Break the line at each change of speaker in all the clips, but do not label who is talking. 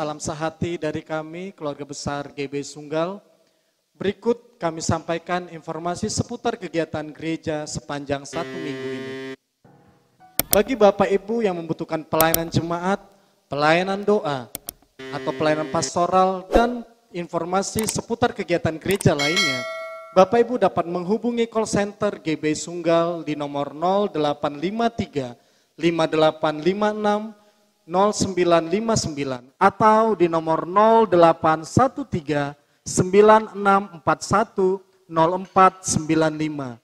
salam sehati dari kami, keluarga besar GB Sunggal. Berikut kami sampaikan informasi seputar kegiatan gereja sepanjang 1 minggu ini. Bagi Bapak Ibu yang membutuhkan pelayanan jemaat, pelayanan doa, atau pelayanan pastoral, dan informasi seputar kegiatan gereja lainnya, Bapak Ibu dapat menghubungi call center GB Sunggal di nomor 0853 5856 0959 atau di nomor 0813 9641 0495.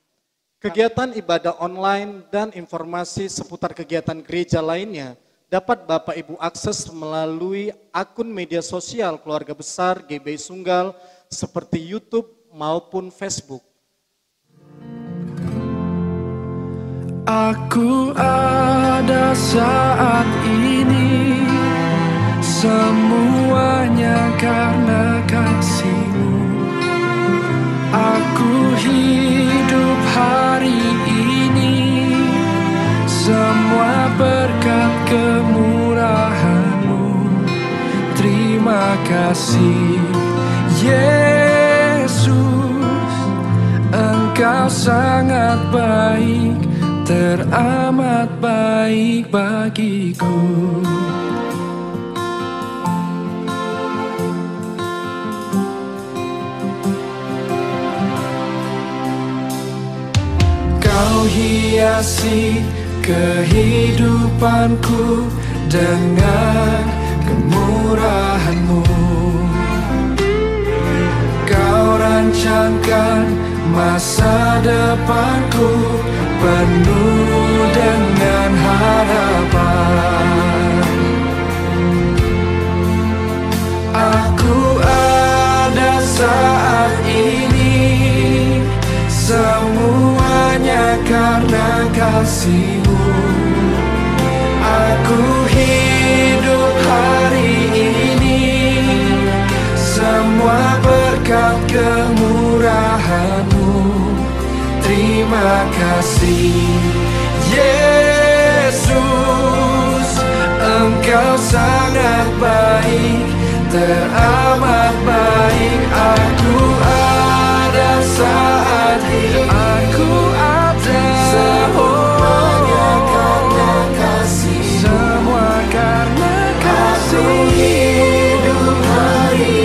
Kegiatan ibadah online dan informasi seputar kegiatan gereja lainnya dapat Bapak Ibu akses melalui akun media sosial keluarga besar GB Sunggal seperti YouTube maupun Facebook.
Aku ada saat ini, semuanya karena kasih-Mu. Aku hidup hari ini, semua berkat kemurahan-Mu. Terima kasih Yesus, Engkau sangat baik, teramat baik bagiku. Kau hiasi kehidupanku dengan kemurahan-Mu. Kau rancangkan masa depanku penuh dengan harapan. Aku ada saat ini, semuanya karena kasih-Mu. Aku hidup hari ini, semua berkat kemurahan-Mu. Terima kasih Yesus, Engkau sangat baik, teramat baik. Aku ada saat ini, aku ada, semuanya karena kasih, semua karena kasih. Aku hidup hari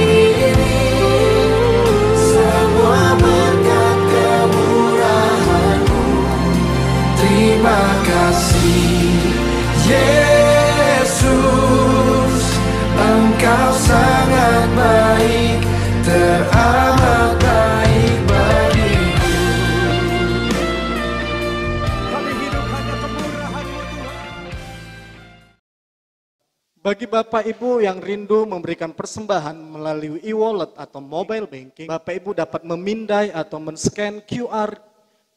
ini, semua berkat kemurahan-Mu. Terima kasih Yesus, Engkau sangat baik, teramat baik bagiku.
Kami hidup hanya kemurahan-Mu Tuhan. Bagi Bapak Ibu yang rindu memberikan persembahan melalui e-wallet atau mobile banking, Bapak Ibu dapat memindai atau men-scan QR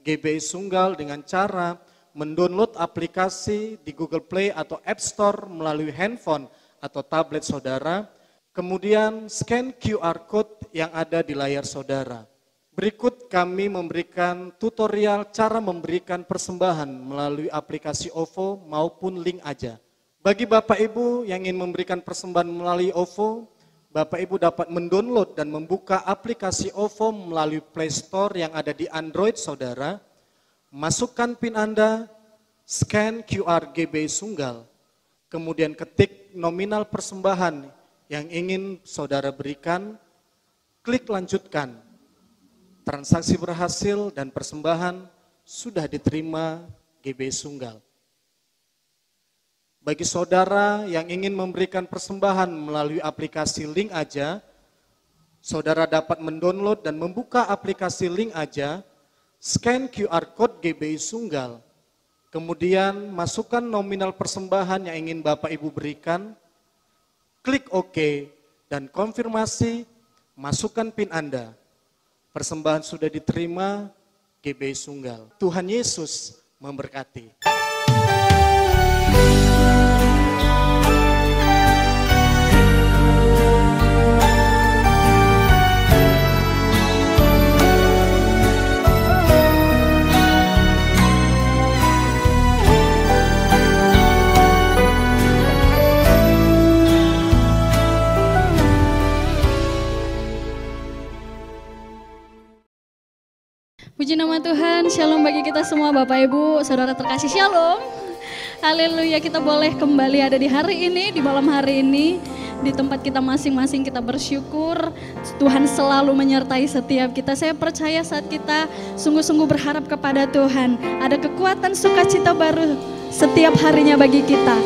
GB Sunggal dengan cara mendownload aplikasi di Google Play atau App Store melalui handphone atau tablet saudara, kemudian scan QR Code yang ada di layar saudara. Berikut kami memberikan tutorial cara memberikan persembahan melalui aplikasi OVO maupun link aja. Bagi Bapak Ibu yang ingin memberikan persembahan melalui OVO, Bapak Ibu dapat mendownload dan membuka aplikasi OVO melalui Play Store yang ada di Android saudara. Masukkan PIN Anda, scan QR GB Sunggal, kemudian ketik nominal persembahan yang ingin saudara berikan, klik lanjutkan. Transaksi berhasil dan persembahan sudah diterima GB Sunggal. Bagi saudara yang ingin memberikan persembahan melalui aplikasi link aja, saudara dapat mendownload dan membuka aplikasi link aja, scan QR Code GBI Sunggal, kemudian masukkan nominal persembahan yang ingin Bapak Ibu berikan, klik OK, dan konfirmasi, masukkan PIN Anda. Persembahan sudah diterima GBI Sunggal. Tuhan Yesus memberkati.
Puji nama Tuhan, shalom bagi kita semua Bapak Ibu, saudara terkasih, shalom. Haleluya, kita boleh kembali ada di hari ini, di malam hari ini. Di tempat kita masing-masing kita bersyukur, Tuhan selalu menyertai setiap kita. Saya percaya saat kita sungguh-sungguh berharap kepada Tuhan, ada kekuatan sukacita baru setiap harinya bagi kita.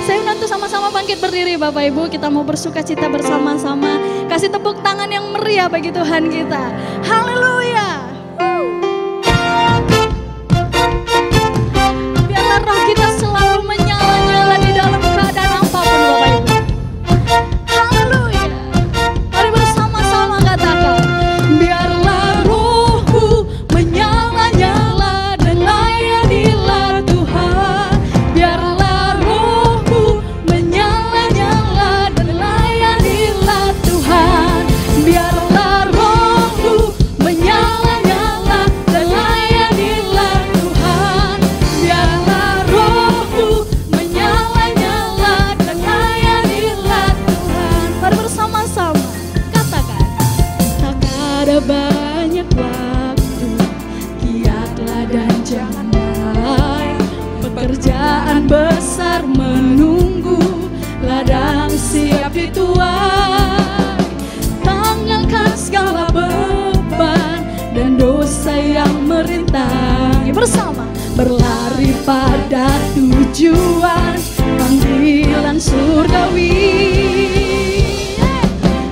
Saya undang sama-sama bangkit berdiri Bapak Ibu, kita mau bersukacita bersama-sama. Kasih tepuk tangan yang meriah bagi Tuhan kita. Haleluya. Biarlah roh kita selalu menyala-nyala di dalam keadaan apapun Bapak Ibu. Haleluya. Mari bersama-sama katakan. Biarlah rohku menyala-nyala dan layanilah Tuhan. Biarlah rohku menyala-nyala dan layanilah Tuhan. Biarlah rohku menyala-nyala dan layanilah Tuhan. Biarlah rohku menyala-nyala dan layanilah Tuhan. Mari bersama-sama katakan. Tak ada banyak waktu, giatlah dan jangan main. Pekerjaan besar menunggu, ladang siap dituai. Tanggalkan segala beban dan dosa yang merintangi. Bersama berlari pada tujuan panggilan surgawi.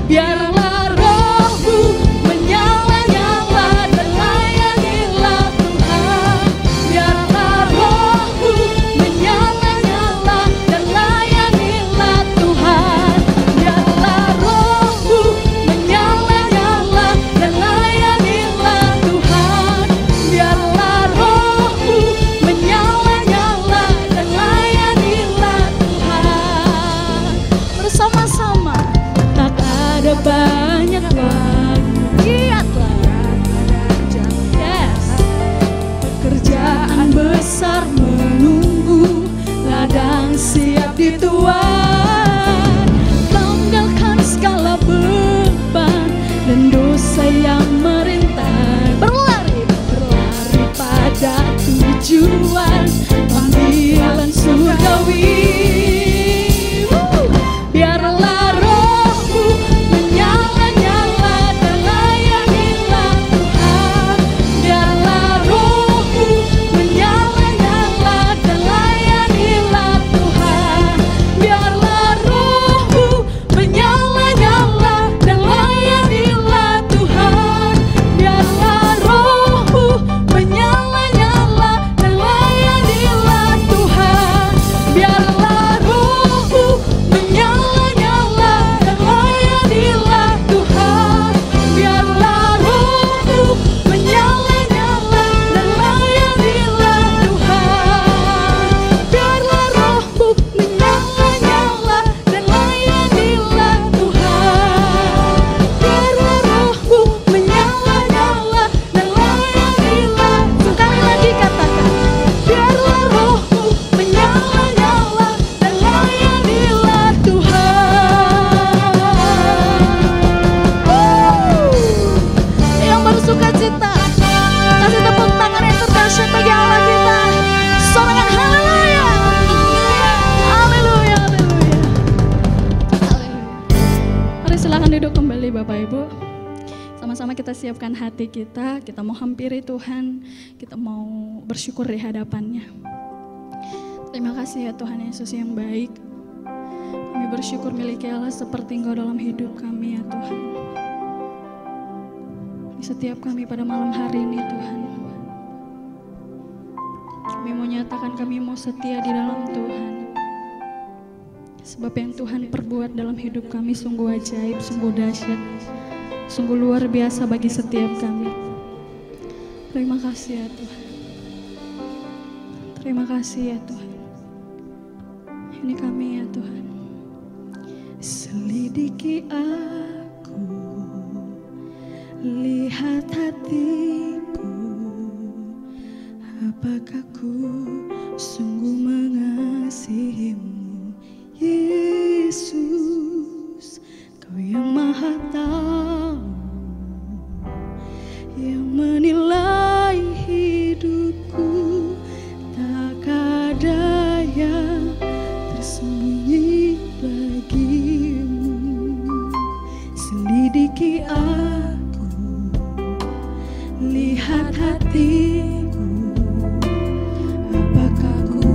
Biarlah rohku menyala-nyala dan layanilah Tuhan. Biarlah rohku menyala-nyala dan layanilah Tuhan. Biarlah rohku menyala-nyala dan layanilah Tuhan. Biarlah rohku menyala-nyala dan layanilah Tuhan. Bersama-sama. Tak ada banyak waktu, giatlah. Yes. Pekerjaan besar menunggu, ladang siap dituai. Tanggalkan segala beban dan dosa yang merintai. Berlari pada tujuan panggilan surgawi. Biarlah rohku menyala-nyala dan layanilah Tuhan. Biarlah rohku menyala-nyala dan layanilah Tuhan. Biarlah rohku menyala-nyala dan layanilah Tuhan. Biarlah rohku menyala-nyala dan layanilah Tuhan. Biarlah rohku menyala-nyala dan layanilah Tuhan. Biarlah rohku menyala-nyala dan layanilah Tuhan. Biarlah rohku menyala-nyala dan layanilah Tuhan. Biarlah rohku menyala-nyala dan layanilah. Sekali lagi katakan. Biarlah rohku menyala-nyala dan layanilah Tuhan. Yang bersukacita, kasih tepuk tangan yang terdahsyat bagi Allah kita. Sorangan haleluya. Haleluya, haleluya. Mari silakan duduk kembali Bapak Ibu. Sama-sama kita siapkan hati kita mau hampiri Tuhan, kita mau bersyukur di hadapannya. Terima kasih ya Tuhan Yesus yang baik. Kami bersyukur miliki Allah seperti Engkau dalam hidup kami ya Tuhan. Di setiap kami pada malam hari ini Tuhan. Kami mau nyatakan kami mau setia di dalam Tuhan. Sebab yang Tuhan perbuat dalam hidup kami sungguh ajaib, sungguh dahsyat, sungguh luar biasa bagi setiap kami. Terima kasih ya Tuhan. Terima kasih ya Tuhan. Ini kami ya Tuhan. Selidiki aku, lihat hatiku, apakah ku sungguh mengasihimu, Yesus. Kau yang maha tahu, yang menilai
hatiku, apakah ku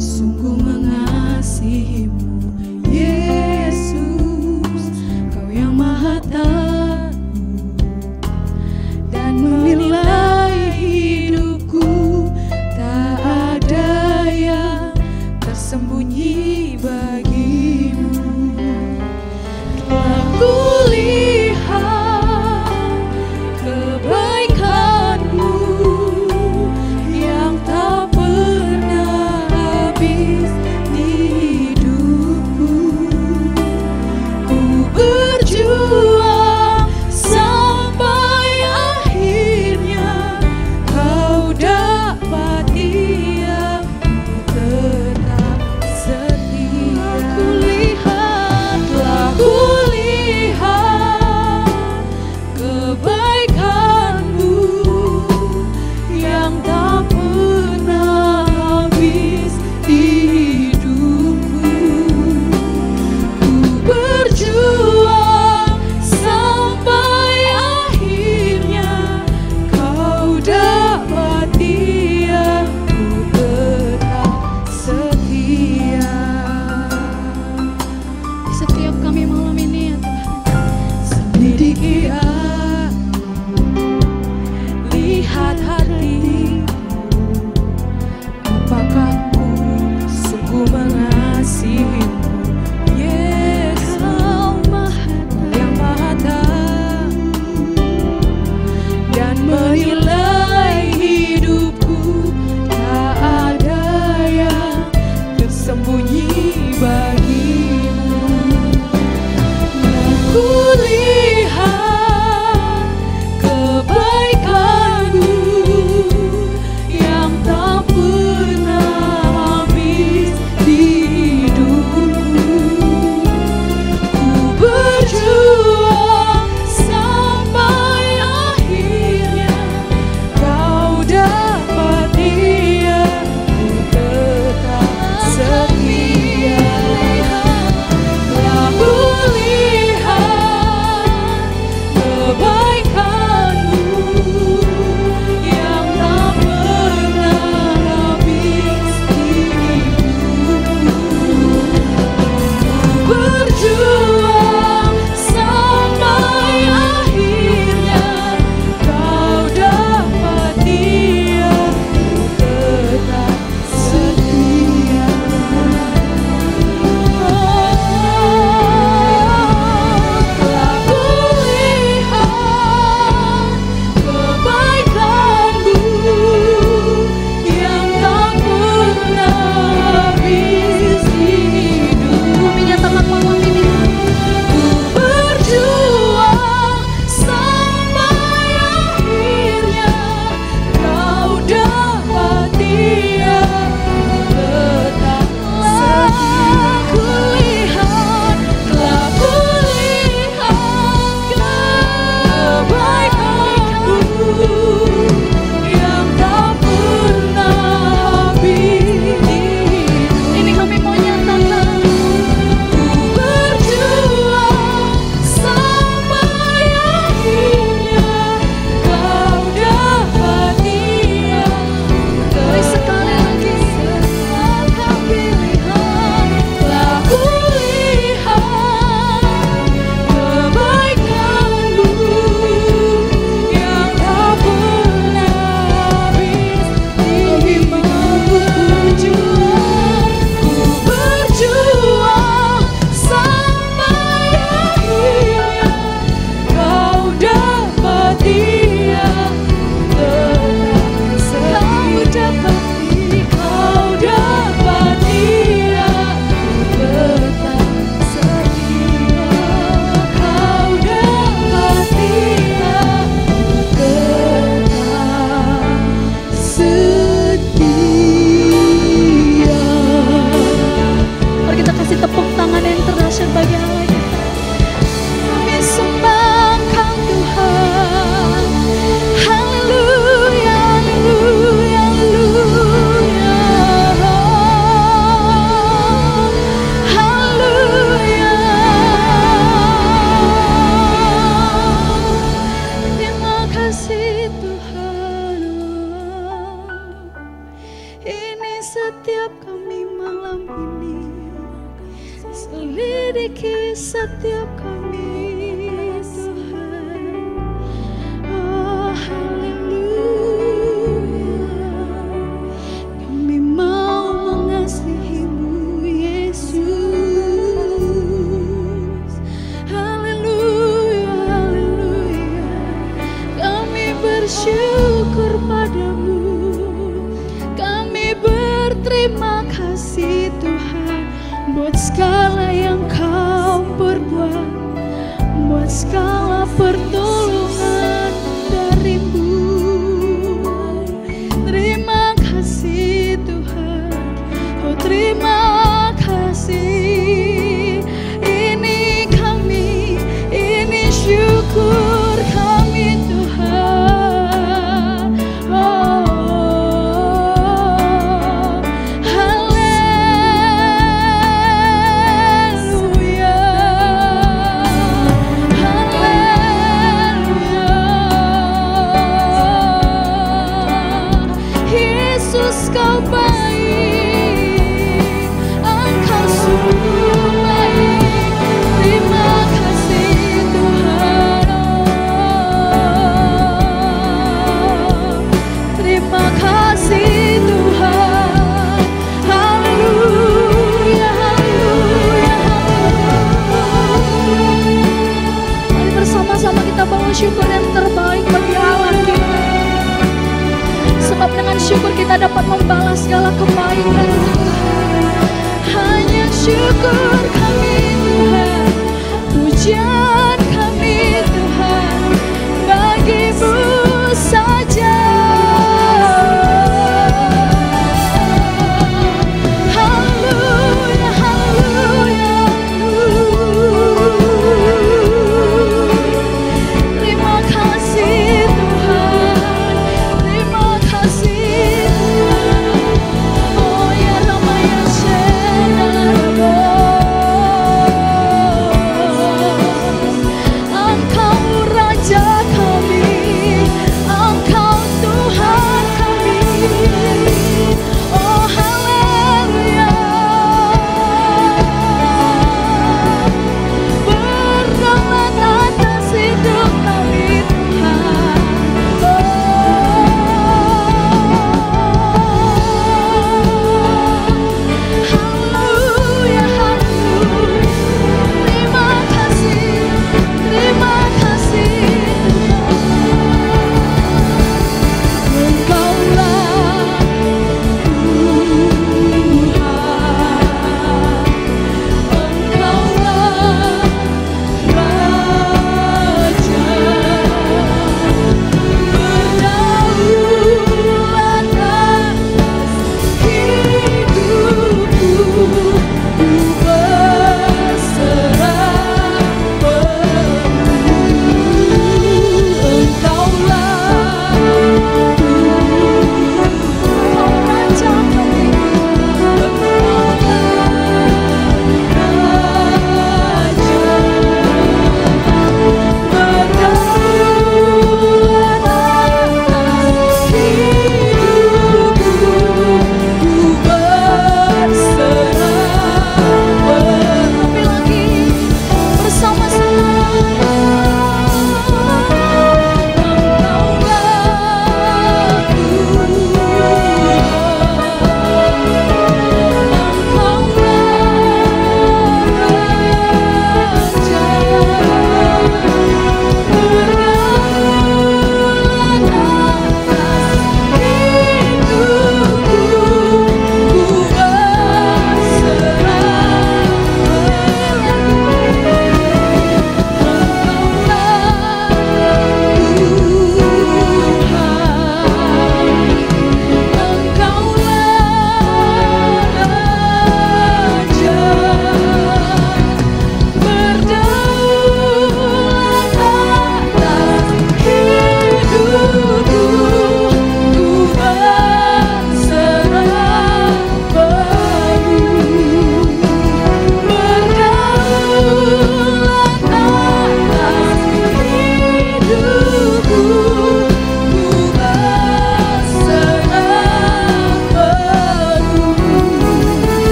sungguh mengasihimu, Yesus, Kau yang maha tahu dan menilai hidupku, tak ada yang tersembunyi bagimu. Telah kulihat kebaikanmu
setiap kami malam ini, selidiki setiap kami Tuhan. Oh haleluya, kami mau mengasihi-Mu Yesus. Haleluya, haleluya, kami bersyukur padamu. Kami berterima kasih Tuhan buat segala yang Kau perbuat, buat segala pertolongan dari-Mu. Terima kasih Tuhan, oh terima kasih. Ini kami, ini syukur kami Tuhan. Oh Yesus Kau baik, Engkau sungguh baik. Terima kasih Tuhan, terima kasih Tuhan. Haleluya, haleluya, haleluya. Mari bersama-sama kita bawa syukur yang terbaik bagi Allah kita. Sebab dengan syukur kita dapat membalas segala kebaikan Tuhan. Hanya syukur kami Tuhan, pujian kami Tuhan, bagi-Mu saja. Haleluya, haleluya. Terima kasih Tuhan, terima kasih Tuhan. Oh ya Rama ya Shenarabo.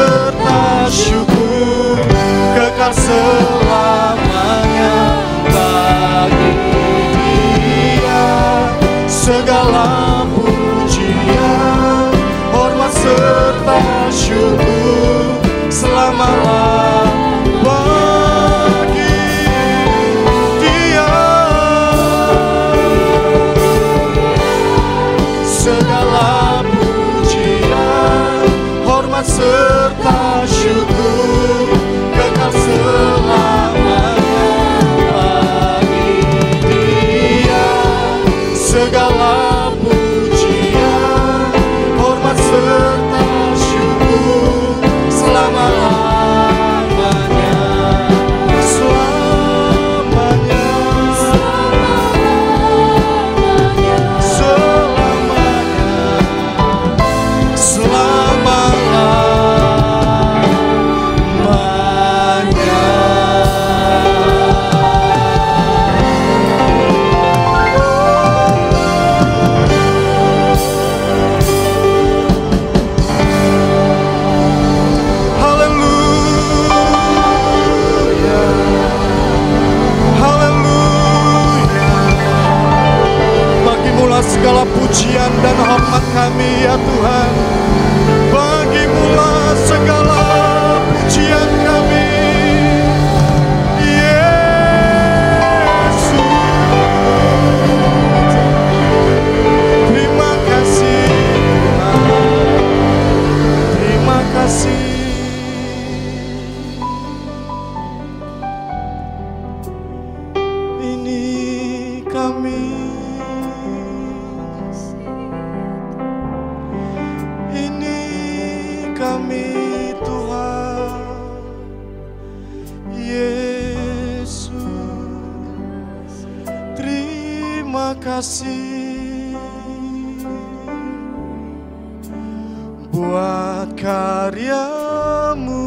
serta syukur kekal selamanya bagi Dia. Segala pujian, hormat serta syukur selama-lamanya bagi Dia. Segala pujian, hormat serta syukur kekal selamanya bagi Dia. Segala pujian, hormat serta syukur selama-lamanya, selamanya, selamanya, selama-lamanya. Haleluya, haleluya. Bagimulah segala pujian dan hormat kami ya Tuhan. Bagimulah segala pujian kami, Yesus. Terima kasih Tuhan, terima kasih. Ini kami, ini kami Tuhan Yesus. Terima kasih buat karyamu,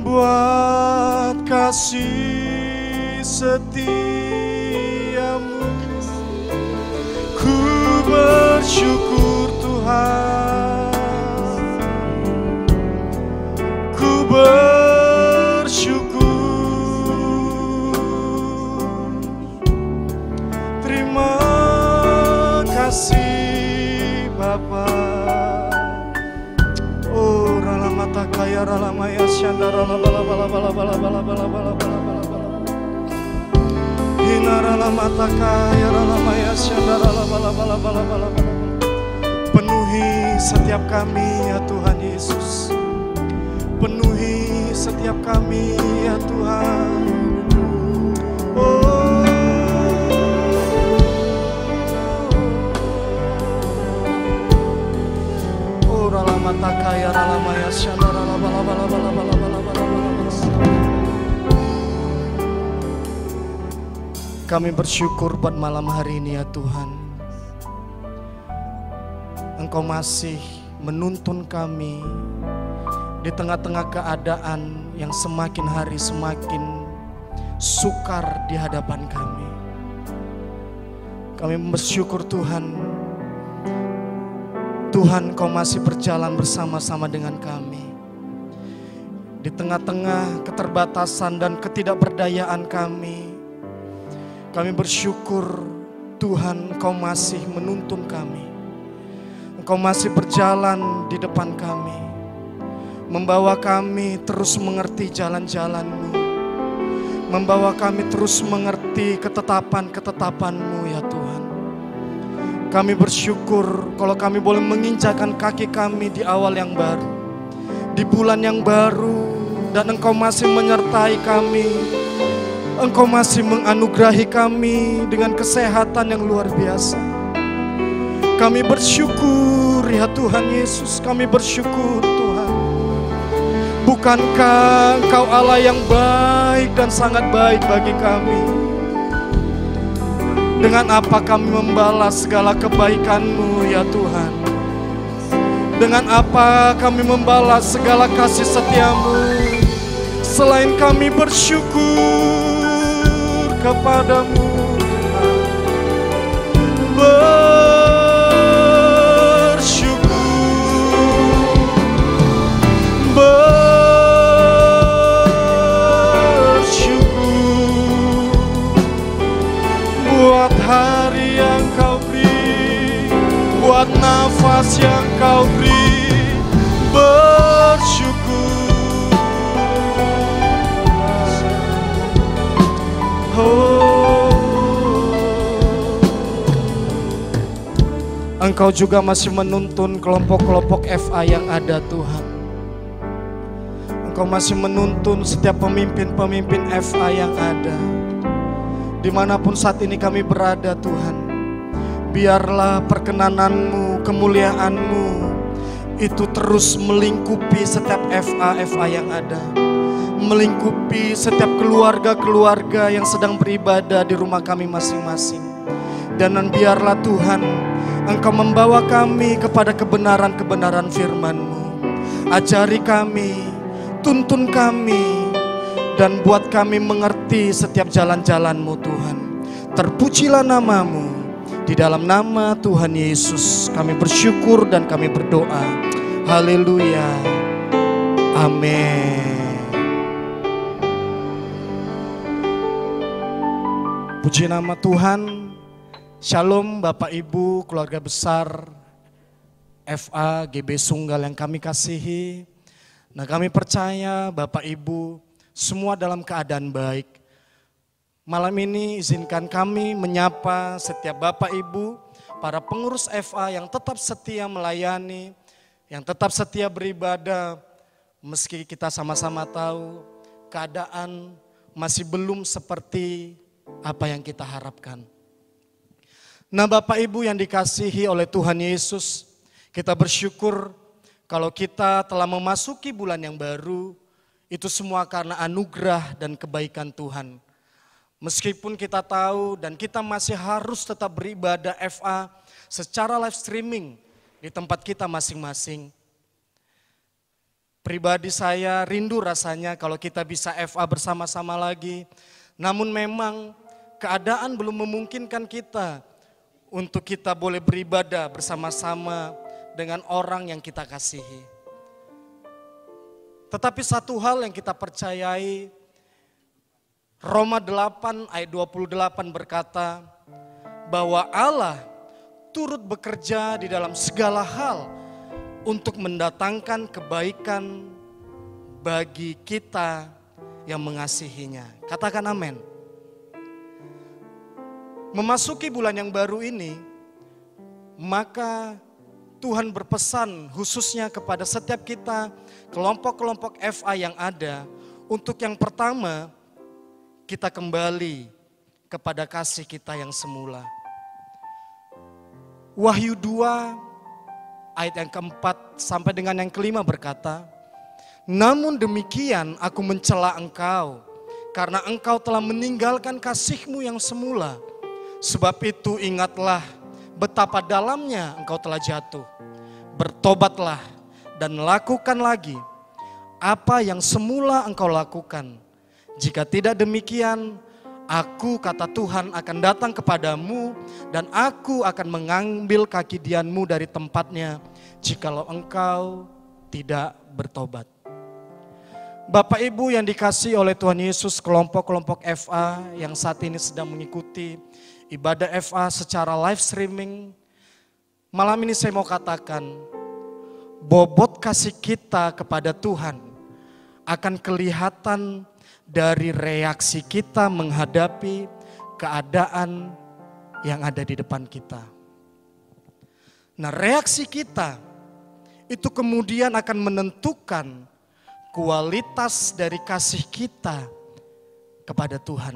buat kasih setiamu. Ku bersyukur Tuhan, ku bersyukur. Terima kasih Bapa. Oh rala mata kaya rala maya syanda rala bala bala bala bala bala bala bala bala bala bala. Hina rala mata kaya rala maya syanda rala bala bala bala bala bala. Penuhi setiap kami ya Tuhan Yesus. Penuhi setiap kami ya Tuhan. Oh rala mata kaya rala maya syanda rala bala bala bala bala bala bala bala. Kami bersyukur buat malam hari ini ya Tuhan. Engkau masih menuntun kami di tengah-tengah keadaan yang semakin hari semakin sukar di hadapan kami. Kami bersyukur Tuhan, Tuhan Kau masih berjalan bersama-sama dengan kami. Di tengah-tengah keterbatasan dan ketidakberdayaan kami bersyukur Tuhan Kau masih menuntun kami. Engkau masih berjalan di depan kami, membawa kami terus mengerti jalan-jalan-Mu, membawa kami terus mengerti ketetapan-ketetapan-Mu ya Tuhan. Kami bersyukur kalau kami boleh menginjakkan kaki kami di awal yang baru, di bulan yang baru, dan Engkau masih menyertai kami. Engkau masih menganugerahi kami dengan kesehatan yang luar biasa. Kami bersyukur ya Tuhan Yesus, kami bersyukur Tuhan. Bukankah Engkau Allah yang baik dan sangat baik bagi kami? Dengan apa kami membalas segala kebaikan-Mu ya Tuhan? Dengan apa kami membalas segala kasih setia-Mu? Selain kami bersyukur kepadamu Tuhan. Bersyukur buat nafas yang kau beri, bersyukur. Engkau juga masih menuntun kelompok-kelompok FA yang ada, Tuhan. Engkau masih menuntun setiap pemimpin-pemimpin FA yang ada. Dimanapun saat ini kami berada, Tuhan, biarlah perkenanan-Mu, kemuliaan-Mu itu terus melingkupi setiap FA yang ada, melingkupi setiap keluarga-keluarga yang sedang beribadah di rumah kami masing-masing. Dan biarlah Tuhan, Engkau membawa kami kepada kebenaran-kebenaran firman-Mu. Ajari kami, tuntun kami, dan buat kami mengerti setiap jalan-jalan-Mu, Tuhan. Terpujilah nama-Mu. Di dalam nama Tuhan Yesus kami bersyukur dan kami berdoa. Haleluya. Amin. Puji nama Tuhan. Shalom Bapak Ibu, keluarga besar FA GB Sunggal yang kami kasihi. Nah, kami percaya Bapak Ibu semua dalam keadaan baik. Malam ini izinkan kami menyapa setiap Bapak Ibu, para pengurus FA yang tetap setia melayani, yang tetap setia beribadah, meski kita sama-sama tahu keadaan masih belum seperti apa yang kita harapkan. Nah, Bapak Ibu yang dikasihi oleh Tuhan Yesus, kita bersyukur kalau kita telah memasuki bulan yang baru, itu semua karena anugerah dan kebaikan Tuhan. Meskipun kita tahu dan kita masih harus tetap beribadah FA secara live streaming di tempat kita masing-masing. Pribadi saya rindu rasanya kalau kita bisa FA bersama-sama lagi. Namun memang keadaan belum memungkinkan kita untuk kita boleh beribadah bersama-sama dengan orang yang kita kasihi. Tetapi satu hal yang kita percayai, Roma 8 ayat 28 berkata bahwa Allah turut bekerja di dalam segala hal untuk mendatangkan kebaikan bagi kita yang mengasihinya. Katakan amin. Memasuki bulan yang baru ini, maka Tuhan berpesan khususnya kepada setiap kita, kelompok-kelompok FA yang ada, untuk yang pertama, kita kembali kepada kasih kita yang semula. Wahyu 2 ayat yang keempat sampai dengan yang kelima berkata, namun demikian aku mencela engkau, karena engkau telah meninggalkan kasih-Mu yang semula. Sebab itu ingatlah betapa dalamnya engkau telah jatuh. Bertobatlah dan lakukan lagi apa yang semula engkau lakukan. Jika tidak demikian, aku, kata Tuhan, akan datang kepadamu dan aku akan mengambil kaki dianmu dari tempatnya jikalau engkau tidak bertobat. Bapak Ibu yang dikasihi oleh Tuhan Yesus, kelompok-kelompok FA yang saat ini sedang mengikuti ibadah FA secara live streaming, malam ini saya mau katakan, bobot kasih kita kepada Tuhan akan kelihatan dari reaksi kita menghadapi keadaan yang ada di depan kita. Nah, reaksi kita itu kemudian akan menentukan kualitas dari kasih kita kepada Tuhan.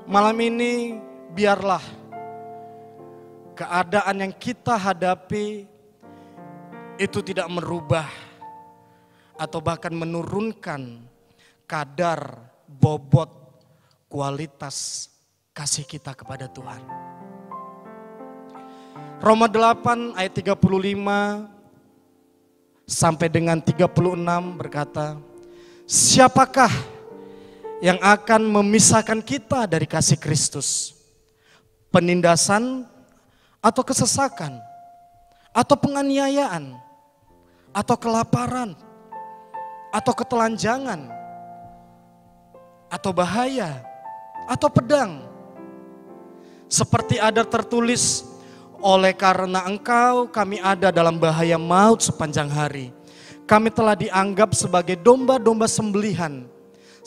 Malam ini biarlah keadaan yang kita hadapi itu tidak merubah atau bahkan menurunkan kadar bobot kualitas kasih kita kepada Tuhan. Roma 8 ayat 35 sampai dengan 36 berkata, siapakah yang akan memisahkan kita dari kasih Kristus? Penindasan atau kesesakan? Atau penganiayaan? Atau kelaparan? Atau ketelanjangan? Atau bahaya? Atau pedang? Seperti ada tertulis, Oleh karena Engkau, kami ada dalam bahaya maut sepanjang hari. Kami telah dianggap sebagai domba-domba sembelihan.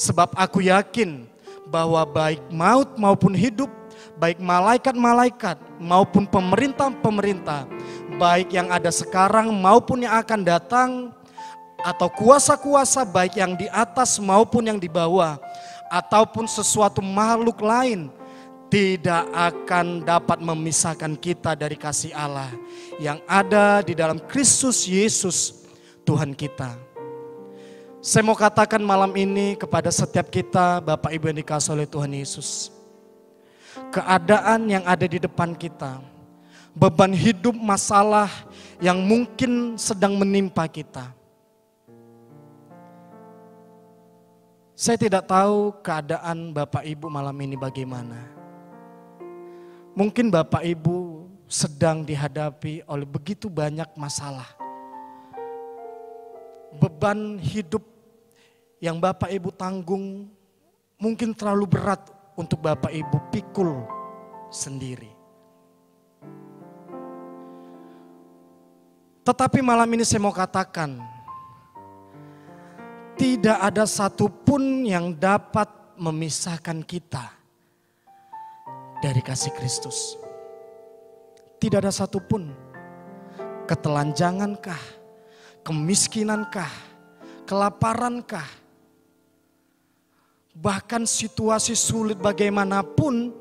Sebab aku yakin bahwa baik maut maupun hidup, baik malaikat-malaikat maupun pemerintah-pemerintah, baik yang ada sekarang maupun yang akan datang, atau kuasa-kuasa baik yang di atas maupun yang di bawah, ataupun sesuatu makhluk lain, tidak akan dapat memisahkan kita dari kasih Allah yang ada di dalam Kristus Yesus Tuhan kita. Saya mau katakan malam ini kepada setiap kita, Bapak Ibu yang dikasihi oleh Tuhan Yesus. Keadaan yang ada di depan kita, beban hidup, masalah yang mungkin sedang menimpa kita. Saya tidak tahu keadaan Bapak Ibu malam ini bagaimana. Mungkin Bapak Ibu sedang dihadapi oleh begitu banyak masalah. Beban hidup yang Bapak Ibu tanggung mungkin terlalu berat untuk Bapak Ibu pikul sendiri. Tetapi malam ini saya mau katakan, tidak ada satupun yang dapat memisahkan kita dari kasih Kristus. Tidak ada satupun. Ketelanjangankah, kemiskinankah, kelaparankah, bahkan situasi sulit bagaimanapun,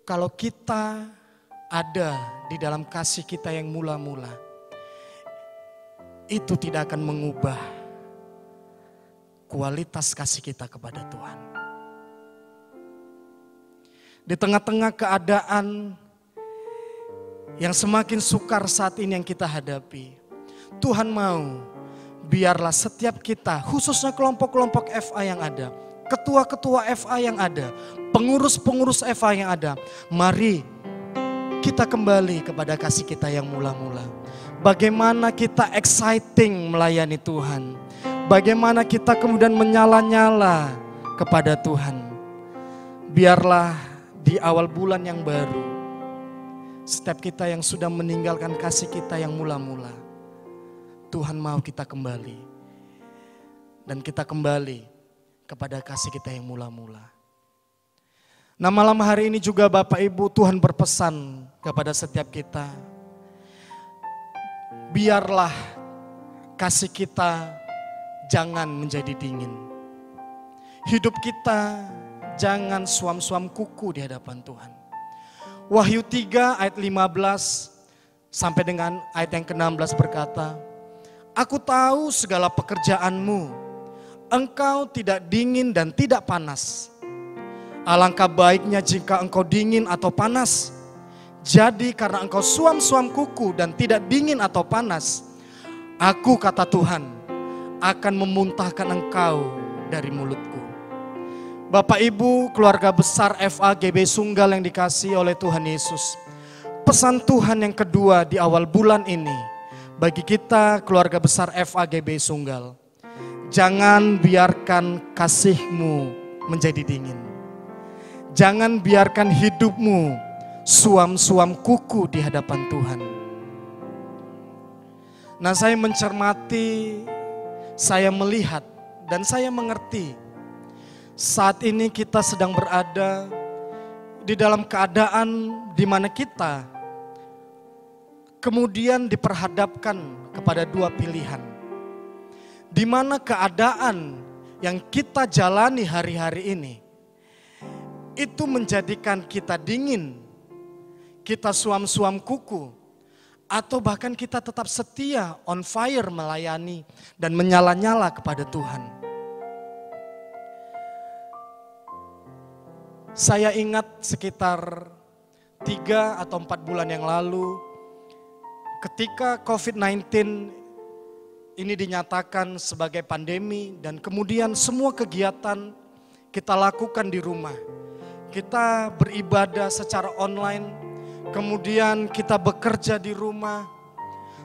kalau kita ada di dalam kasih kita yang mula-mula, itu tidak akan mengubah kualitas kasih kita kepada Tuhan. Di tengah-tengah keadaan yang semakin sukar saat ini yang kita hadapi, Tuhan mau biarlah setiap kita, khususnya kelompok-kelompok FA yang ada, ketua-ketua FA yang ada, pengurus-pengurus FA yang ada, mari kita kembali kepada kasih kita yang mula-mula. Bagaimana kita exciting melayani Tuhan, bagaimana kita kemudian menyala-nyala kepada Tuhan. Biarlah di awal bulan yang baru, setiap kita yang sudah meninggalkan kasih kita yang mula-mula, Tuhan mau kita kembali. Dan kita kembali kepada kasih kita yang mula-mula. Nah, malam hari ini juga Bapak Ibu, Tuhan berpesan kepada setiap kita. Biarlah kasih kita jangan menjadi dingin. Hidup kita jangan suam-suam kuku di hadapan Tuhan. Wahyu 3 ayat 15 sampai dengan ayat yang ke-16 berkata, Aku tahu segala pekerjaanmu, engkau tidak dingin dan tidak panas. Alangkah baiknya jika engkau dingin atau panas. Jadi karena engkau suam-suam kuku dan tidak dingin atau panas, aku, kata Tuhan, akan memuntahkan engkau dari mulutku. Bapak Ibu, keluarga besar FAGB Sunggal yang dikasihi oleh Tuhan Yesus. Pesan Tuhan yang kedua di awal bulan ini bagi kita keluarga besar FAGB Sunggal. Jangan biarkan kasihmu menjadi dingin. Jangan biarkan hidupmu suam-suam kuku di hadapan Tuhan. Nah, saya mencermati, saya melihat dan saya mengerti. Saat ini kita sedang berada di dalam keadaan di mana kita kemudian diperhadapkan kepada dua pilihan. Di mana keadaan yang kita jalani hari-hari ini itu menjadikan kita dingin, kita suam-suam kuku, atau bahkan kita tetap setia, on fire melayani dan menyala-nyala kepada Tuhan. Saya ingat sekitar 3 atau 4 bulan yang lalu, ketika COVID-19 ini dinyatakan sebagai pandemi dan kemudian semua kegiatan kita lakukan di rumah. Kita beribadah secara online, kemudian kita bekerja di rumah,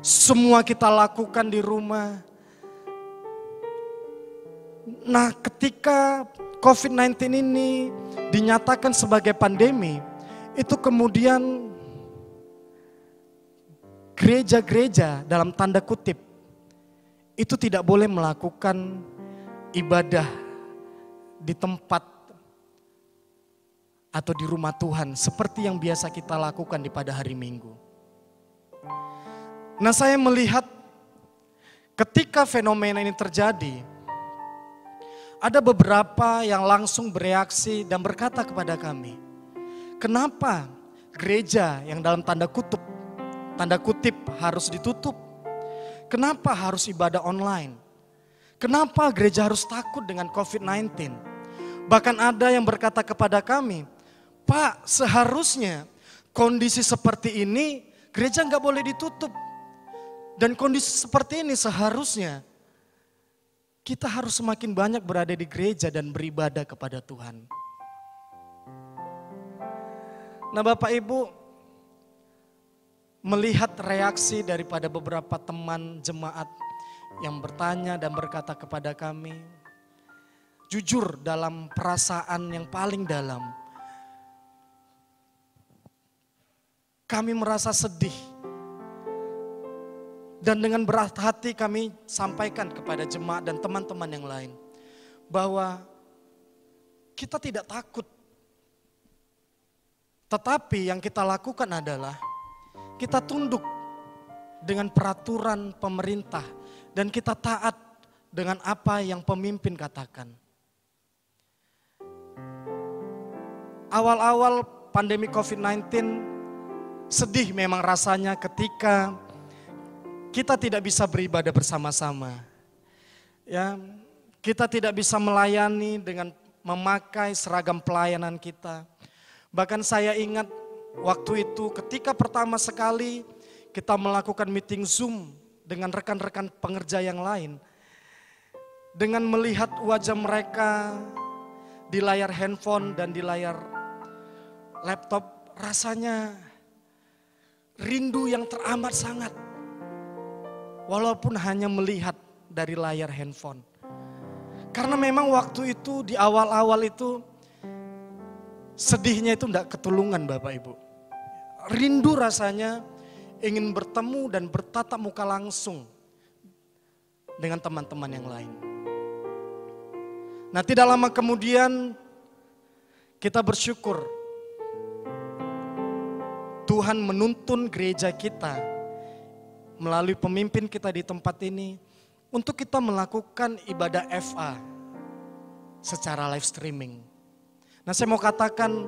semua kita lakukan di rumah. Nah, ketika COVID-19 ini dinyatakan sebagai pandemi, itu kemudian gereja-gereja dalam tanda kutip itu tidak boleh melakukan ibadah di tempat atau di rumah Tuhan seperti yang biasa kita lakukan di pada hari Minggu. Nah, saya melihat ketika fenomena ini terjadi, ada beberapa yang langsung bereaksi dan berkata kepada kami, kenapa gereja yang dalam tanda kutip harus ditutup? Kenapa harus ibadah online? Kenapa gereja harus takut dengan COVID-19? Bahkan ada yang berkata kepada kami, Pak, seharusnya kondisi seperti ini gereja nggak boleh ditutup. Dan kondisi seperti ini seharusnya kita harus semakin banyak berada di gereja dan beribadah kepada Tuhan. Nah, Bapak Ibu, melihat reaksi daripada beberapa teman jemaat yang bertanya dan berkata kepada kami, jujur dalam perasaan yang paling dalam, kami merasa sedih. Dan dengan berat hati kami sampaikan kepada jemaat dan teman-teman yang lain, bahwa kita tidak takut. Tetapi yang kita lakukan adalah kita tunduk dengan peraturan pemerintah dan kita taat dengan apa yang pemimpin katakan. Awal-awal pandemi COVID-19 sedih memang rasanya ketika kita tidak bisa beribadah bersama-sama. Ya, kita tidak bisa melayani dengan memakai seragam pelayanan kita. Bahkan saya ingat waktu itu ketika pertama sekali kita melakukan meeting Zoom dengan rekan-rekan pengerja yang lain. Dengan melihat wajah mereka di layar handphone dan di layar laptop, rasanya rindu yang teramat sangat. Walaupun hanya melihat dari layar handphone. Karena memang waktu itu di awal-awal itu sedihnya itu tidak ketulungan Bapak Ibu. Rindu rasanya ingin bertemu dan bertatap muka langsung dengan teman-teman yang lain. Nah, tidak lama kemudian kita bersyukur Tuhan menuntun gereja kita melalui pemimpin kita di tempat ini untuk kita melakukan ibadah FA secara live streaming. Nah, saya mau katakan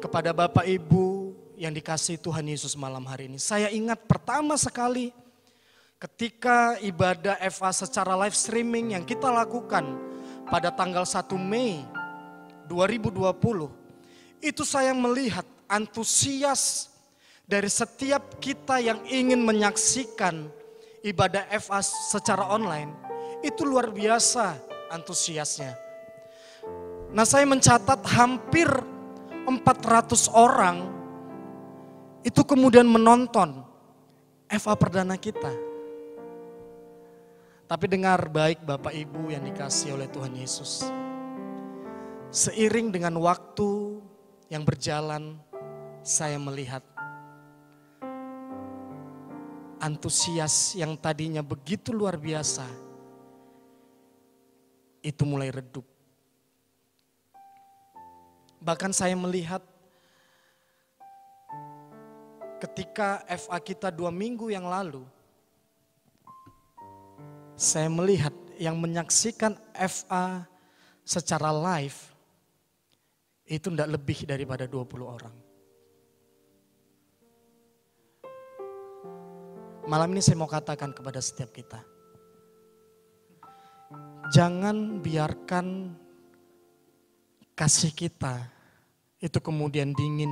kepada Bapak Ibu yang dikasihi Tuhan Yesus malam hari ini. Saya ingat pertama sekali ketika ibadah FA secara live streaming yang kita lakukan pada tanggal 1 Mei 2020. Itu saya melihat antusias dari setiap kita yang ingin menyaksikan ibadah FA secara online, itu luar biasa antusiasnya. Nah, saya mencatat hampir 400 orang itu kemudian menonton FA perdana kita. Tapi dengar baik Bapak Ibu yang dikasihi oleh Tuhan Yesus. Seiring dengan waktu yang berjalan, saya melihat antusias yang tadinya begitu luar biasa, itu mulai redup. Bahkan saya melihat ketika FA kita 2 minggu yang lalu, saya melihat yang menyaksikan FA secara live itu tidak lebih daripada 20 orang. Malam ini saya mau katakan kepada setiap kita, jangan biarkan kasih kita itu kemudian dingin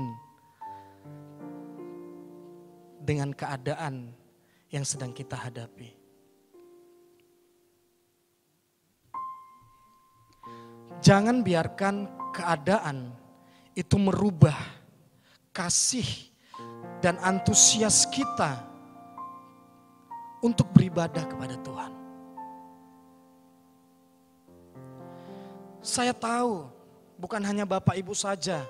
dengan keadaan yang sedang kita hadapi. Jangan biarkan keadaan itu merubah kasih dan antusias kita untuk beribadah kepada Tuhan. Saya tahu bukan hanya Bapak Ibu saja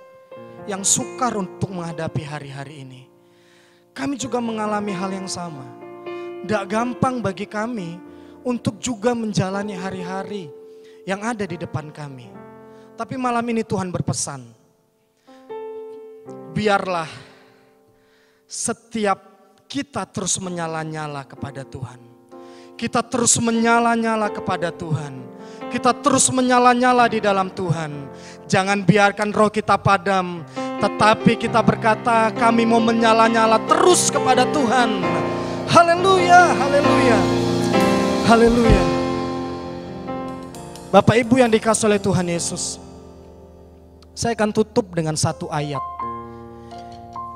yang sukar untuk menghadapi hari-hari ini. kami juga mengalami hal yang sama. Tidak gampang bagi kami untuk juga menjalani hari-hari yang ada di depan kami. Tapi malam ini Tuhan berpesan, biarlah setiap kita terus menyala-nyala kepada Tuhan. Kita terus menyala-nyala kepada Tuhan. Kita terus menyala-nyala di dalam Tuhan. Jangan biarkan roh kita padam, tetapi kita berkata kami mau menyala-nyala terus kepada Tuhan. Haleluya, haleluya, haleluya. Bapak Ibu yang dikasihi oleh Tuhan Yesus, saya akan tutup dengan satu ayat.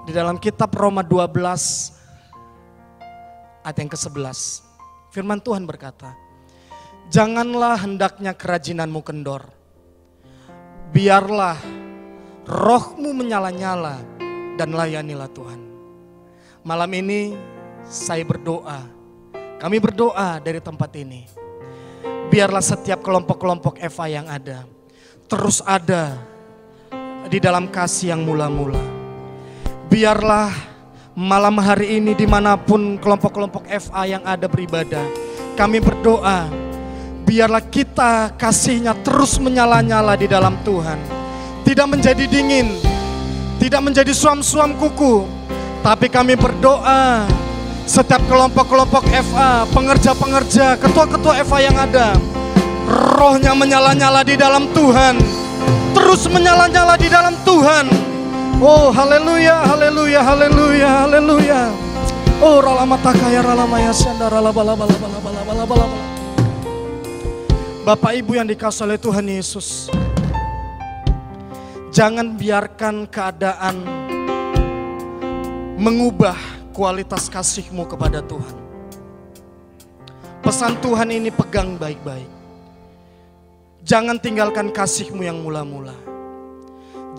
Di dalam kitab Roma 12 ayat yang ke-11. Firman Tuhan berkata, janganlah hendaknya kerajinanmu kendor. Biarlah rohmu menyala-nyala dan layanilah Tuhan. Malam ini saya berdoa, kami berdoa dari tempat ini. Biarlah setiap kelompok-kelompok FA yang ada terus ada di dalam kasih yang mula-mula. Biarlah malam hari ini dimanapun kelompok-kelompok FA yang ada beribadah, kami berdoa, biarlah kita kasihnya terus menyala-nyala di dalam Tuhan. Tidak menjadi dingin, tidak menjadi suam-suam kuku, tapi kami berdoa setiap kelompok-kelompok FA, pengerja-pengerja, ketua-ketua FA yang ada, rohnya menyala-nyala di dalam Tuhan, terus menyala-nyala di dalam Tuhan. Oh haleluya, haleluya, haleluya, haleluya. Oh ralamataka ya ralamaya syanda ralabalabalabalabalabalabala. Bapak Ibu yang dikasihi oleh Tuhan Yesus, jangan biarkan keadaan mengubah kualitas kasih-Mu kepada Tuhan. Pesan Tuhan ini pegang baik-baik. Jangan tinggalkan kasih-Mu yang mula-mula.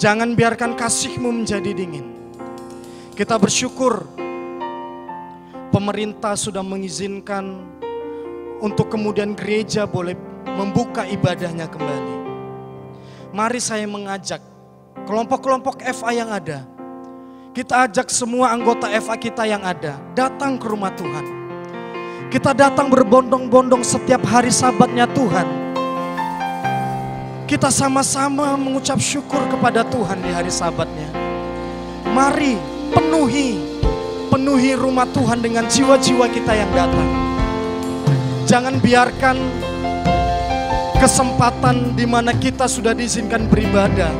Jangan biarkan kasih-Mu menjadi dingin. Kita bersyukur pemerintah sudah mengizinkan untuk kemudian gereja boleh membuka ibadahnya kembali. Mari saya mengajak kelompok-kelompok FA yang ada, kita ajak semua anggota FA kita yang ada datang ke rumah Tuhan. Kita datang berbondong-bondong setiap hari Sabatnya Tuhan. Kita sama-sama mengucap syukur kepada Tuhan di hari Sabatnya. Mari penuhi rumah Tuhan dengan jiwa-jiwa kita yang datang. Jangan biarkan kesempatan di mana kita sudah diizinkan beribadah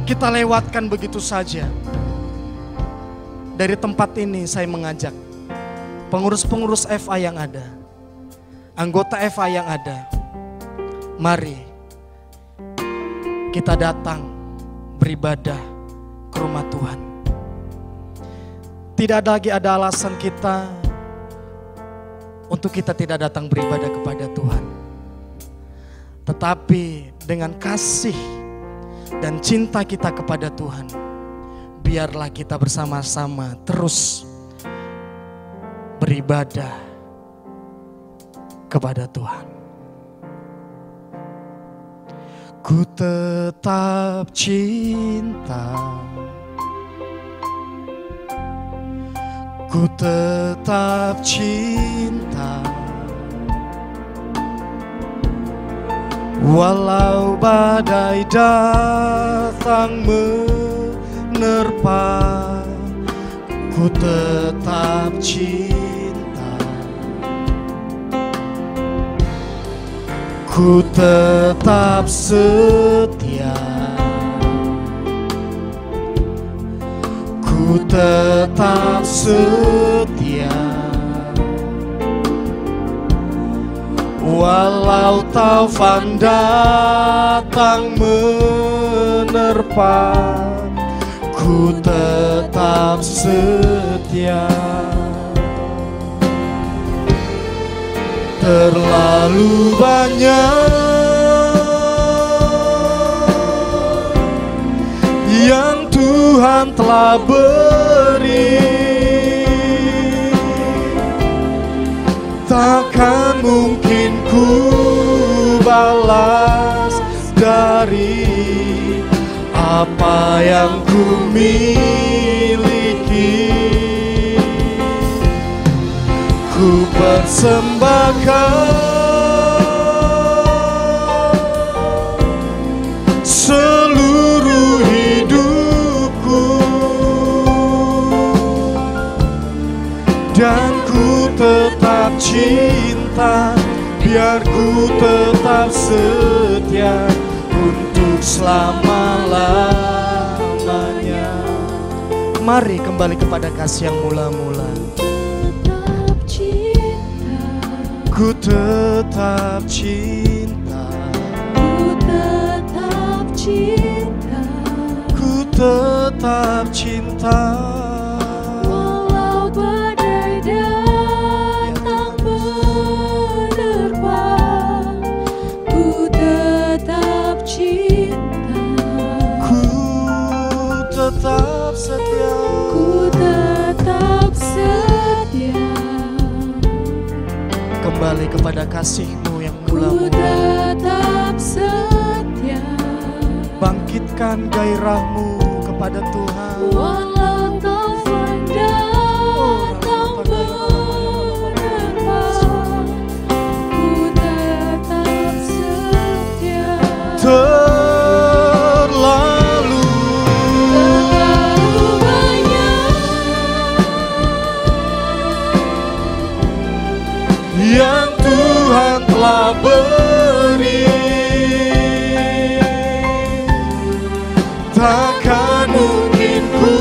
kita lewatkan begitu saja. Dari tempat ini saya mengajak pengurus-pengurus FA yang ada, anggota FA yang ada, mari kita datang beribadah ke rumah Tuhan. Tidak lagi ada alasan kita untuk kita tidak datang beribadah kepada Tuhan. Tetapi dengan kasih dan cinta kita kepada Tuhan, biarlah kita bersama-sama terus beribadah kepada Tuhan. Ku tetap cinta, ku tetap cinta, walau badai datang menerpa, ku tetap cinta, ku tetap setia, ku tetap setia, walau taufan datang menerpa, ku tetap setia. Terlalu banyak yang Tuhan telah beri, takkan mungkin ku balas dari apa yang ku miliki. persembahkan seluruh hidupku, dan ku tetap cinta, biar ku tetap setia untuk selama-lamanya. Mari kembali kepada kasih yang mula-mula. Ku tetap cinta,
Ku tetap cinta,
ku tetap cinta.
walau badai datang menerpa. Ku tetap cinta,
Ku tetap setia.
ku tetap setia.
Kembali kepada kasih-Mu yang
Ku
mula-mula.
tetap setia,
Bangkitkan gairah-Mu kepada Tuhan.
walau taufan datang menerpa. Ku tetap setia.
Terlalu
Terlalu banyak
yang Tuhan telah beri, takkan mungkin ku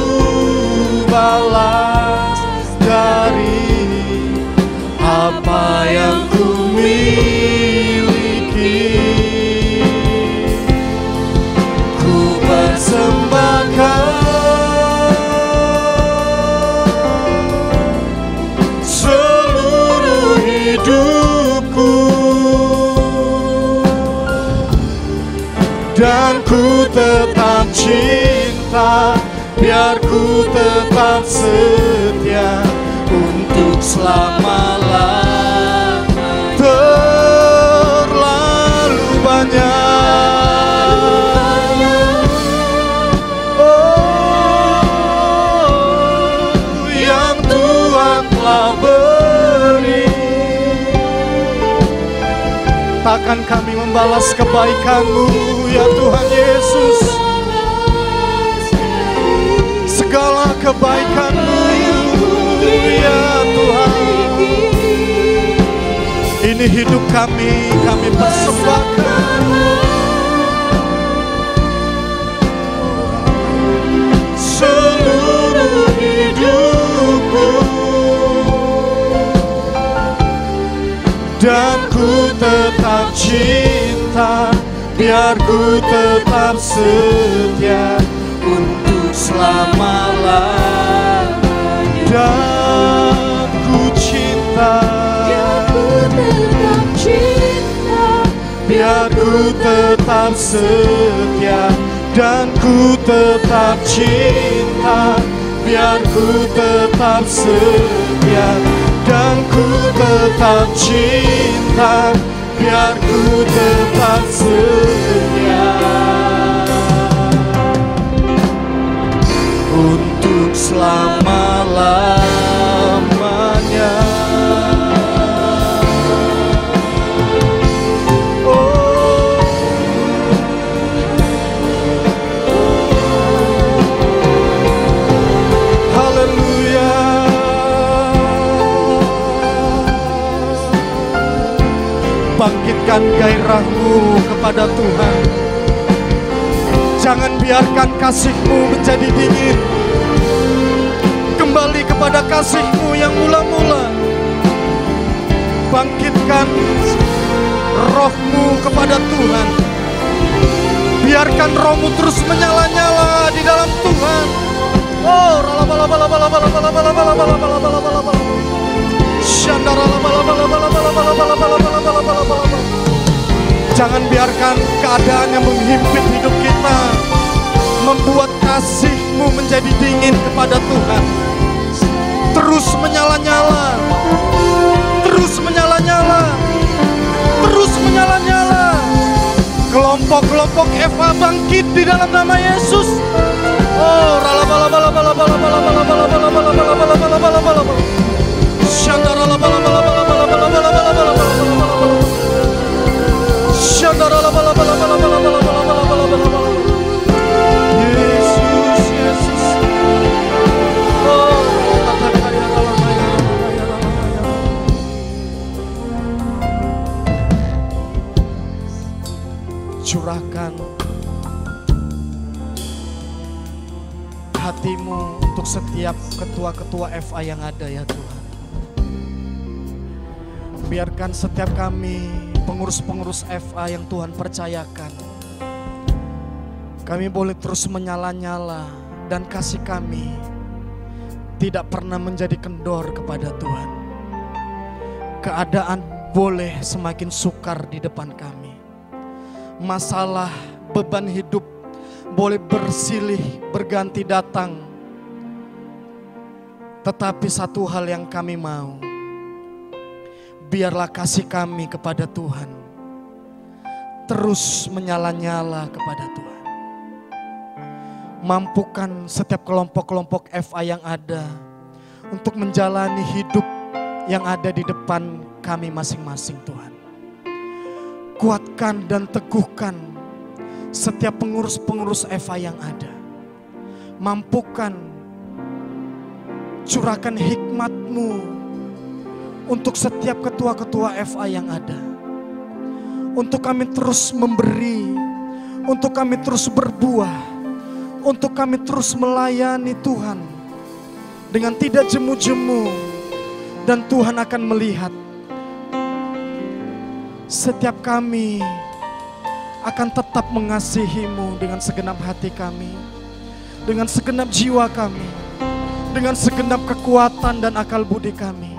balas dari apa yang ku miliki. Ku persembahkan seluruh hidupku, dan ku tetap cinta, biar ku tetap setia untuk selama-lamanya. Terlalu banyak, oh, yang Tuhan telah beri, takkan kami membalas kebaikan-Mu ya Tuhan Yesus. Segala kebaikan-Mu ya Tuhan, ini hidup kami persembahkan. Seluruh hidupku, dan ku tetap cinta, biar ku tetap setia untuk selama-lamanya. Dan ku cinta,
Ku tetap cinta,
biar ku tetap setia. Dan ku tetap cinta, biar ku tetap setia. Dan ku tetap cinta, biar ku tetap setia untuk selama-lamanya. Haleluya. Bangkitkan gairah-Mu kepada Tuhan. Jangan biarkan kasih-Mu menjadi dingin. Kembali kepada kasih-Mu yang mula-mula. Bangkitkan roh-Mu kepada Tuhan. Biarkan roh-Mu terus menyala-nyala di dalam Tuhan. Oh, jangan biarkan keadaan yang menghimpit hidup kita membuat kasih-Mu menjadi dingin kepada Tuhan. Terus menyala-nyala, terus menyala-nyala, terus menyala-nyala. Kelompok-kelompok Eva bangkit di dalam nama Yesus. Oh, setiap ketua-ketua FA yang ada ya Tuhan. Biarkan setiap kami pengurus-pengurus FA yang Tuhan percayakan, kami boleh terus menyala-nyala dan kasih kami tidak pernah menjadi kendor kepada Tuhan. Keadaan boleh semakin sukar di depan kami. Masalah, beban hidup boleh bersilih berganti datang. Tetapi satu hal yang kami mau, biarlah kasih kami kepada Tuhan terus menyala-nyala kepada Tuhan. Mampukan setiap kelompok-kelompok FA yang ada untuk menjalani hidup yang ada di depan kami masing-masing Tuhan. Kuatkan dan teguhkan setiap pengurus-pengurus FA yang ada. Mampukan, curahkan hikmat-Mu untuk setiap ketua-ketua FA yang ada. Untuk kami terus memberi, untuk kami terus berbuah, untuk kami terus melayani Tuhan dengan tidak jemu-jemu. Dan Tuhan akan melihat setiap kami akan tetap mengasihi-Mu dengan segenap hati kami, dengan segenap jiwa kami, dengan segenap kekuatan dan akal budi kami.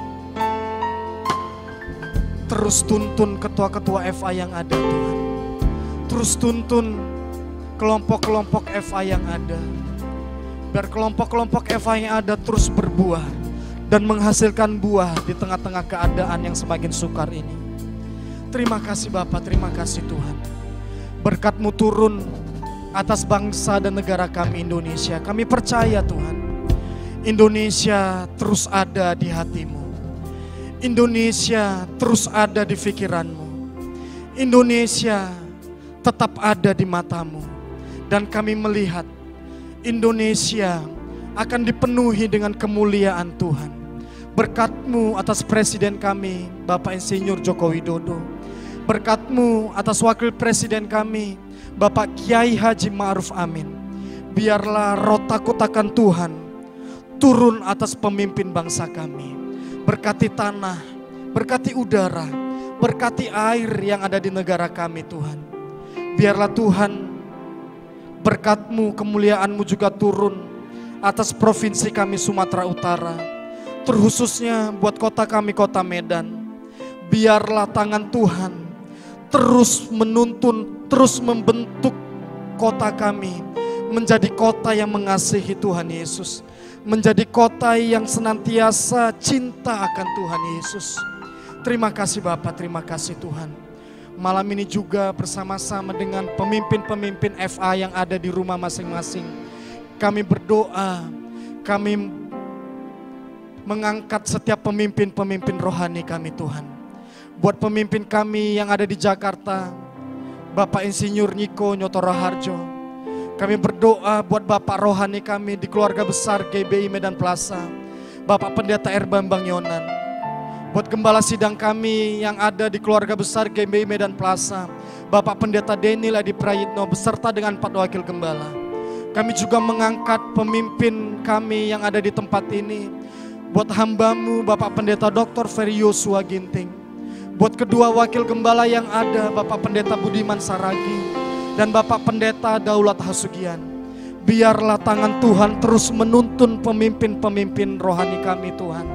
Terus tuntun ketua-ketua FA yang ada Tuhan. Terus tuntun kelompok-kelompok FA yang ada. Biar kelompok-kelompok FA yang ada terus berbuah dan menghasilkan buah di tengah-tengah keadaan yang semakin sukar ini. Terima kasih Bapa, terima kasih Tuhan. Berkat-Mu turun atas bangsa dan negara kami Indonesia. Kami percaya Tuhan, Indonesia terus ada di hati-Mu. Indonesia terus ada di pikiran-Mu. Indonesia tetap ada di mata-Mu. Dan kami melihat Indonesia akan dipenuhi dengan kemuliaan Tuhan. Berkat-Mu atas Presiden kami, Bapak Insinyur Joko Widodo. Berkat-Mu atas Wakil Presiden kami, Bapak Kiai Haji Ma'ruf Amin. Biarlah roh takut akan Tuhan turun atas pemimpin bangsa kami. Berkati tanah, berkati udara, berkati air yang ada di negara kami Tuhan. Biarlah Tuhan berkat-Mu, kemuliaan-Mu juga turun atas provinsi kami Sumatera Utara. Terkhususnya buat kota kami, kota Medan. Biarlah tangan Tuhan terus menuntun, terus membentuk kota kami menjadi kota yang mengasihi Tuhan Yesus. Menjadi kota yang senantiasa cinta akan Tuhan Yesus. Terima kasih Bapak, terima kasih Tuhan. Malam ini juga bersama-sama dengan pemimpin-pemimpin FA yang ada di rumah masing-masing. Kami berdoa, kami mengangkat setiap pemimpin-pemimpin rohani kami Tuhan. Buat pemimpin kami yang ada di Jakarta, Bapak Insinyur Niko Nyotoro Harjo. Kami berdoa buat Bapak rohani kami di keluarga besar GBI Medan Plaza, Bapak Pendeta R. Bambang Yonan. Buat gembala sidang kami yang ada di keluarga besar GBI Medan Plaza, Bapak Pendeta Denil Adi Prayitno beserta dengan 4 wakil gembala. Kami juga mengangkat pemimpin kami yang ada di tempat ini. Buat hamba-Mu Bapak Pendeta Dr. Ferry Yosua Ginting. Buat kedua wakil gembala yang ada, Bapak Pendeta Budiman Saragi dan Bapak Pendeta Daulat Hasugian. Biarlah tangan Tuhan terus menuntun pemimpin-pemimpin rohani kami Tuhan.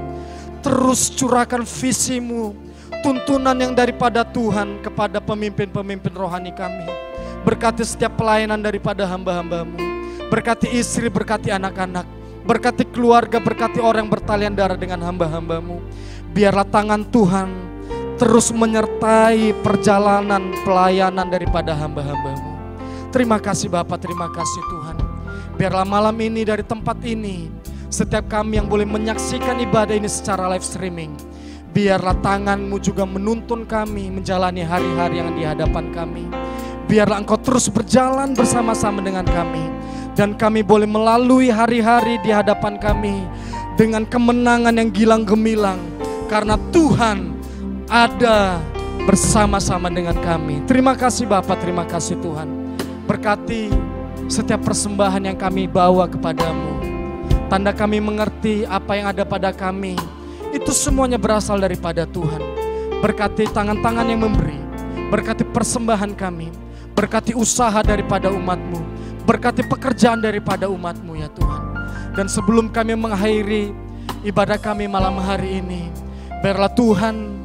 Terus curahkan visi-Mu, tuntunan yang daripada Tuhan kepada pemimpin-pemimpin rohani kami. Berkati setiap pelayanan daripada hamba-hamba-Mu. Berkati istri, berkati anak-anak. Berkati keluarga, berkati orang yang bertalian darah dengan hamba-hamba-Mu. Biarlah tangan Tuhan terus menyertai perjalanan pelayanan daripada hamba-hamba-Mu. Terima kasih Bapak, terima kasih Tuhan. Biarlah malam ini dari tempat ini, setiap kami yang boleh menyaksikan ibadah ini secara live streaming, biarlah tangan-Mu juga menuntun kami menjalani hari-hari yang di hadapan kami. Biarlah Engkau terus berjalan bersama-sama dengan kami. Dan kami boleh melalui hari-hari di hadapan kami dengan kemenangan yang gilang gemilang. Karena Tuhan ada bersama-sama dengan kami. Terima kasih Bapak, terima kasih Tuhan. Berkati setiap persembahan yang kami bawa kepadamu. Tanda kami mengerti apa yang ada pada kami, itu semuanya berasal daripada Tuhan. Berkati tangan-tangan yang memberi, berkati persembahan kami, berkati usaha daripada umat-Mu, berkati pekerjaan daripada umat-Mu ya Tuhan. Dan sebelum kami mengakhiri ibadah kami malam hari ini, biarlah Tuhan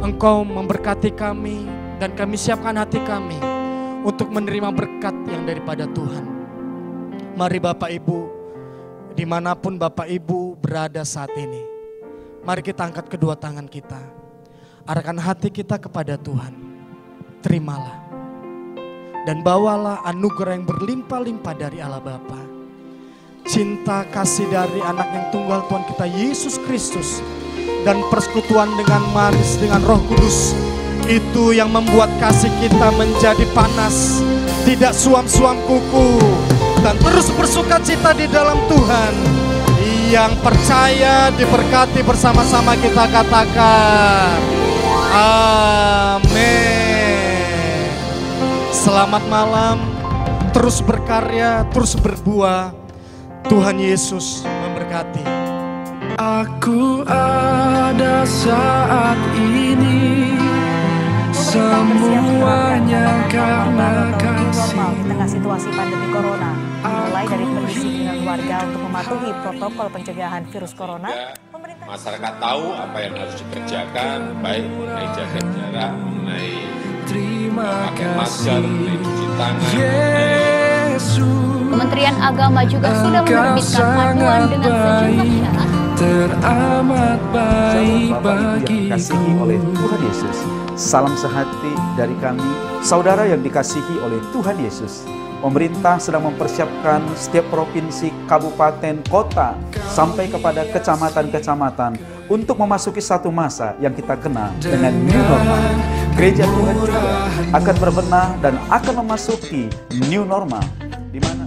Engkau memberkati kami dan kami siapkan hati kami untuk menerima berkat yang daripada Tuhan. Mari Bapak Ibu, dimanapun Bapak Ibu berada saat ini, mari kita angkat kedua tangan kita, arahkan hati kita kepada Tuhan. Terimalah dan bawalah anugerah yang berlimpah-limpah dari Allah Bapa, cinta kasih dari anak yang tunggal Tuhan kita Yesus Kristus, dan persekutuan dengan manis dengan Roh Kudus, itu yang membuat kasih kita menjadi panas, tidak suam-suam kuku, dan terus bersuka cita di dalam Tuhan. Yang percaya diberkati bersama-sama kita katakan amin. Selamat malam, terus berkarya, terus berbuah. Tuhan Yesus memberkati.
Aku ada saat ini, semuanya karena kasih.
Di tengah situasi pandemi corona, mulai dari pendisiplinan warga untuk mematuhi protokol pencegahan virus corona,
masyarakat tahu apa yang harus dikerjakan, baik mengenai jaga jarak, mengenai memakai masker, mengenai cuci tangan.
Kementerian Agama juga sudah menerbitkan panduan dengan sejumlah syarat.
Teramat baik bagiku.
Dikasihi oleh Tuhan Yesus. Salam sehati dari kami, saudara yang dikasihi oleh Tuhan Yesus. Pemerintah sedang mempersiapkan setiap provinsi, kabupaten, kota, sampai kepada kecamatan-kecamatan untuk memasuki satu masa yang kita kenal dengan new normal. Gereja Tuhan juga akan berbenah dan akan memasuki new normal, di mana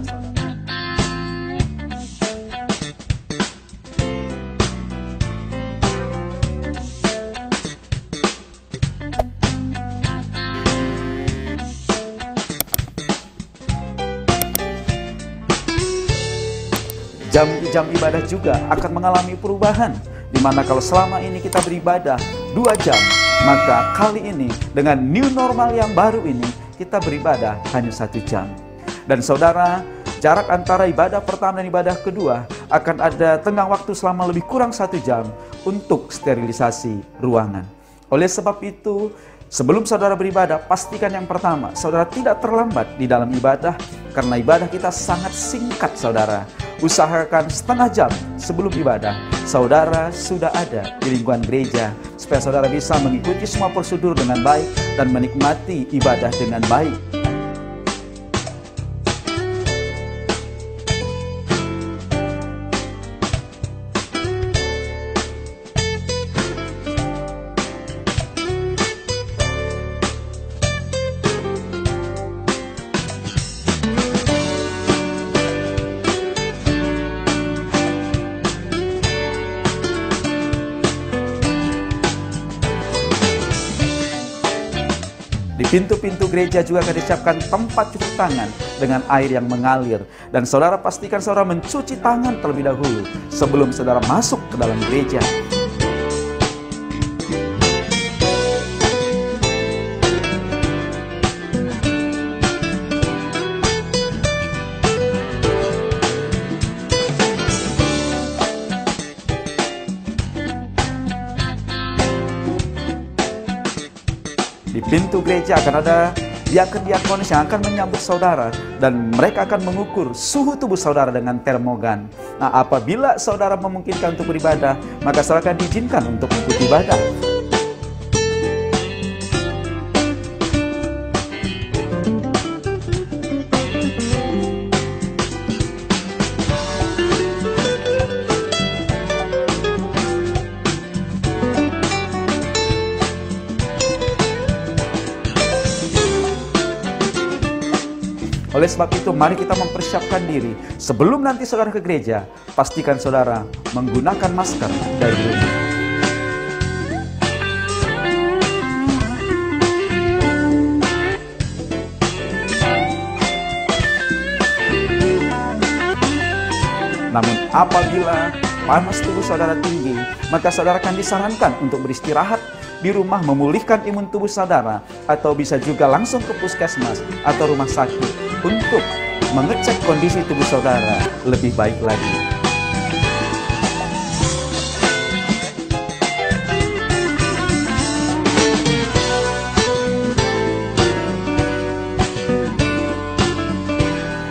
jam ibadah juga akan mengalami perubahan, di mana kalau selama ini kita beribadah 2 jam, maka kali ini dengan new normal yang baru ini kita beribadah hanya 1 jam. Dan saudara, jarak antara ibadah pertama dan ibadah kedua akan ada tenggang waktu selama lebih kurang 1 jam untuk sterilisasi ruangan. Oleh sebab itu, sebelum saudara beribadah, pastikan yang pertama, saudara tidak terlambat di dalam ibadah, karena ibadah kita sangat singkat saudara. Usahakan setengah jam sebelum ibadah, saudara sudah ada di lingkungan gereja, supaya saudara bisa mengikuti semua prosedur dengan baik dan menikmati ibadah dengan baik. Pintu-pintu gereja juga akan disiapkan tempat cuci tangan dengan air yang mengalir. Dan saudara pastikan saudara mencuci tangan terlebih dahulu sebelum saudara masuk ke dalam gereja. Di pintu gereja akan ada diakon-diakonis yang akan menyambut saudara, dan mereka akan mengukur suhu tubuh saudara dengan termogan. Nah, apabila saudara memungkinkan untuk beribadah, maka saudara akan diizinkan untuk mengikuti ibadah. Oleh sebab itu, mari kita mempersiapkan diri. Sebelum nanti saudara ke gereja, pastikan saudara menggunakan masker dari rumah. Namun apabila panas tubuh saudara tinggi, maka saudara akan disarankan untuk beristirahat di rumah, memulihkan imun tubuh saudara, atau bisa juga langsung ke puskesmas atau rumah sakit untuk mengecek kondisi tubuh saudara lebih baik lagi.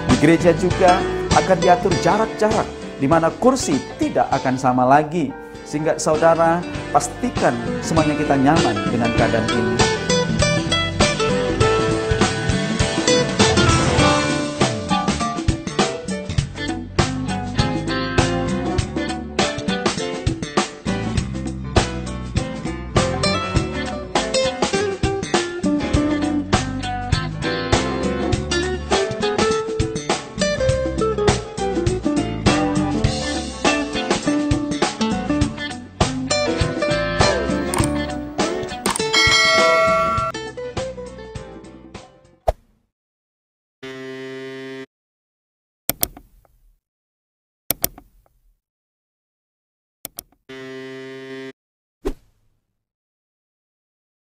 Di gereja juga akan diatur jarak-jarak, di mana kursi tidak akan sama lagi, sehingga saudara pastikan semuanya kita nyaman dengan keadaan ini.